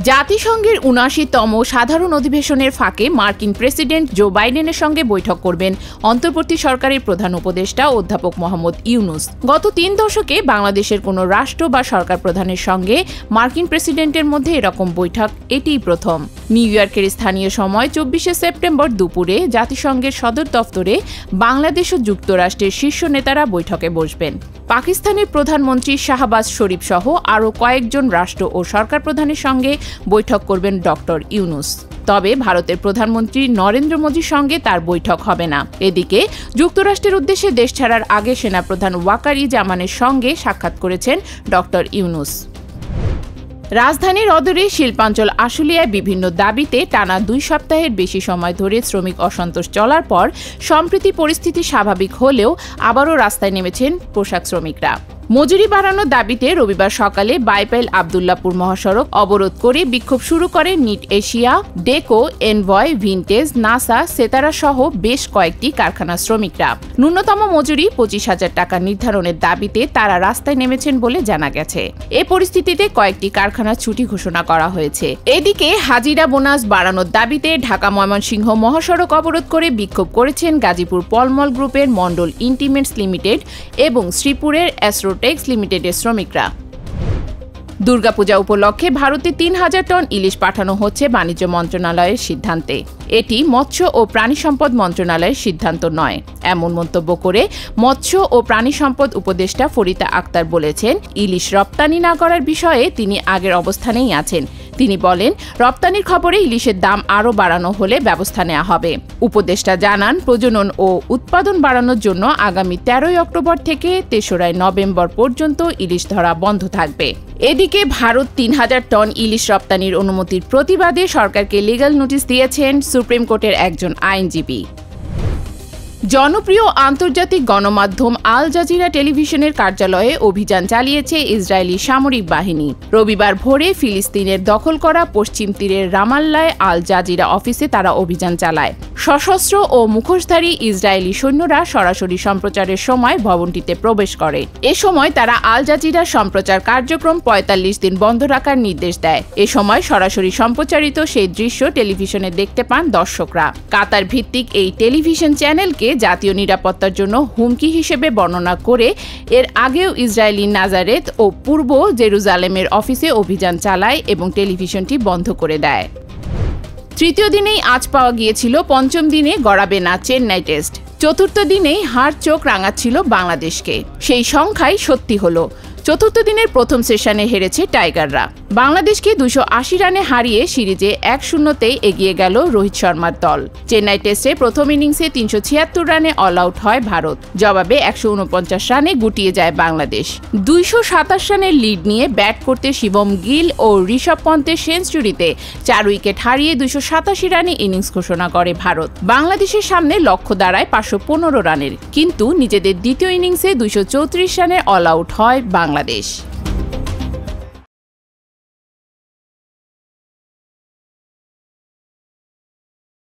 জাতিসংঘের ৭৯তম সাধারণ অধিবেশনের ফাঁকে মার্কিন প্রেসিডেন্ট জো বাইডেনের সঙ্গে বৈঠক করবেন অন্তর্বর্তী সরকারের প্রধান উপদেষ্টা অধ্যাপক মোহাম্মদ ইউনূস। গত ৩ দশকে বাংলাদেশের কোনো রাষ্ট্র বা সরকার প্রধানের সঙ্গে মার্কিন প্রেসিডেন্টের মধ্যে এরকম বৈঠক এটিই প্রথম। নিউ ইয়র্কের স্থানীয় সময় ২৪শে সেপ্টেম্বর দুপুরে জাতিসংঘের সদর দফতরে বাংলাদেশ ও যুক্তরাষ্ট্রের শীর্ষ নেতারা বৈঠকে বসবেন। পাকিস্তানের প্রধানমন্ত্রী শাহবাজ শরীফ সহ আরও কয়েকজন রাষ্ট্র ও সরকার প্রধানের সঙ্গে বৈঠক করবেন ডক্টর ইউনূস। তবে ভারতের প্রধানমন্ত্রী নরেন্দ্র মোদীর সঙ্গে তার বৈঠক হবে না। এদিকে যুক্তরাষ্ট্রের উদ্দেশ্যে দেশ ছাড়ার আগে সেনাপ্রধান ওয়াকার-ই-জামানের সঙ্গে সাক্ষাৎ করেছেন ডক্টর ইউনূস। রাজধানীর অদূরে শিল্পাঞ্চল আশুলিয়ায় বিভিন্ন দাবিতে টানা ২ সপ্তাহের বেশি সময় ধরে শ্রমিক অসন্তোষ চলার পর সম্প্রতি পরিস্থিতি স্বাভাবিক হলেও আবারও রাস্তায় নেমেছেন পোশাক শ্রমিকরা। মজুরি বাড়ানোর দাবিতে রবিবার সকালে বাইপাইল আবদুল্লাপুর মহাসড়ক অবরোধ করে বিক্ষোভ শুরু করে নিট এশিয়া, ডেকো, এনভয়, ভিনটেজ, নাসা, সেতারা সহ বেশ কয়েকটি কারখানার শ্রমিকরা। ন্যূনতম মজুরি ২৫,০০০ টাকা নির্ধারণের দাবিতে তারা রাস্তায় নেমেছেন বলে জানা গেছে। এ পরিস্থিতিতে কয়েকটি কারখানার ছুটি ঘোষণা করা হয়েছে। এদিকে হাজিরা বোনাস বাড়ানোর দাবিতে ঢাকা ময়মনসিংহ মহাসড়ক অবরোধ করে বিক্ষোভ করেছেন গাজীপুর পলমল গ্রুপের মন্ডল ইন্টিমেন্টস লিমিটেড এবং শ্রীপুরের অ্যাস্ট্রোটেক্স লিমিটেডের শ্রমিকরা। দুর্গাপূজা উপলক্ষে ভারতে ৩,০০০ টন ইলিশ পাঠানো হচ্ছে বাণিজ্য মন্ত্রণালয়ের সিদ্ধান্তে। এটি মৎস্য ও প্রাণী সম্পদ মন্ত্রণালয়ের সিদ্ধান্ত নয়, এমন মন্তব্য করে মৎস্য ও প্রাণী সম্পদ উপদেষ্টা ফরিদা আক্তার বলেছেন, ইলিশ রপ্তানি না করার বিষয়ে তিনি আগের অবস্থানেই আছেন। তিনি বলেন, রপ্তানির খবরে ইলিশের দাম আরও বাড়ানো হলে ব্যবস্থা নেওয়া হবে। উপদেষ্টা জানান, প্রজনন ও উৎপাদন বাড়ানোর জন্য আগামী ১৩ই অক্টোবর থেকে ৩রা নভেম্বর পর্যন্ত ইলিশ ধরা বন্ধ থাকবে। এদিকে ভারত ৩,০০০ টন ইলিশ রপ্তানির অনুমতির প্রতিবাদে সরকারকে লিগ্যাল নোটিশ দিয়েছেন সুপ্রিম কোর্টের একজন আইনজীবী। জনপ্রিয় আন্তর্জাতিক গণমাধ্যম আল জাজিরা টেলিভিশনের কার্যালয়ে অভিযান চালিয়েছে ইসরায়েলি সামরিক বাহিনী। রবিবার ভোরে ফিলিস্তিনের দখল করা পশ্চিম তীরের রামাল্লায় আল জাজিরা অফিসে তারা অভিযান চালায়। সশস্ত্র ও মুখোশধারী ইসরায়েলি সৈন্যরা সরাসরি সম্প্রচারের সময় ভবনটিতে প্রবেশ করে। এ সময় তারা আল জাজিরার সম্প্রচার কার্যক্রম ৪৫ দিন বন্ধ রাখার নির্দেশ দেয়। এ সময় সরাসরি সম্প্রচারিত সেই দৃশ্য টেলিভিশনে দেখতে পান দর্শকরা। কাতার ভিত্তিক এই টেলিভিশন চ্যানেলকে জাতীয় নিরাপত্তার জন্য হুমকি হিসেবে বর্ণনা করে এর আগেও ইসরায়েলি নাজারেত ও পূর্ব জেরুজালেমের অফিসে অভিযান চালায় এবং টেলিভিশনটি বন্ধ করে দেয়। তৃতীয় দিনেই আজ পাওয়া গিয়েছিল পঞ্চম দিনে গড়াবে না চেন্নাই টেস্ট। চতুর্থ দিনেই হার চোখ রাঙাচ্ছিল বাংলাদেশকে। সেই সংখ্যাই সত্যি হলো। চতুর্থ দিনের প্রথম সেশনে হেরেছে টাইগাররা। বাংলাদেশকে ২৮০ রানে হারিয়ে সিরিজে ১-০তেই এগিয়ে গেল রোহিত শর্মার দল। চেন্নাই টেস্টে প্রথম ইনিংসে ৩৭৬ রানে অল আউট হয় ভারত। জবাবে ১৪৯ রানে গুটিয়ে যায় বাংলাদেশ। ২২৭ রানের লিড নিয়ে ব্যাট করতে শিবম গিল ও ঋষভ পন্তের সেঞ্চুরিতে ৪ উইকেট হারিয়ে ২৮৭ রানে ইনিংস ঘোষণা করে ভারত। বাংলাদেশের সামনে লক্ষ্য দাঁড়ায় ৫১৫ রানের, কিন্তু নিজেদের দ্বিতীয় ইনিংসে ২৩৪ রানে অল আউট হয় বাংলাদেশ।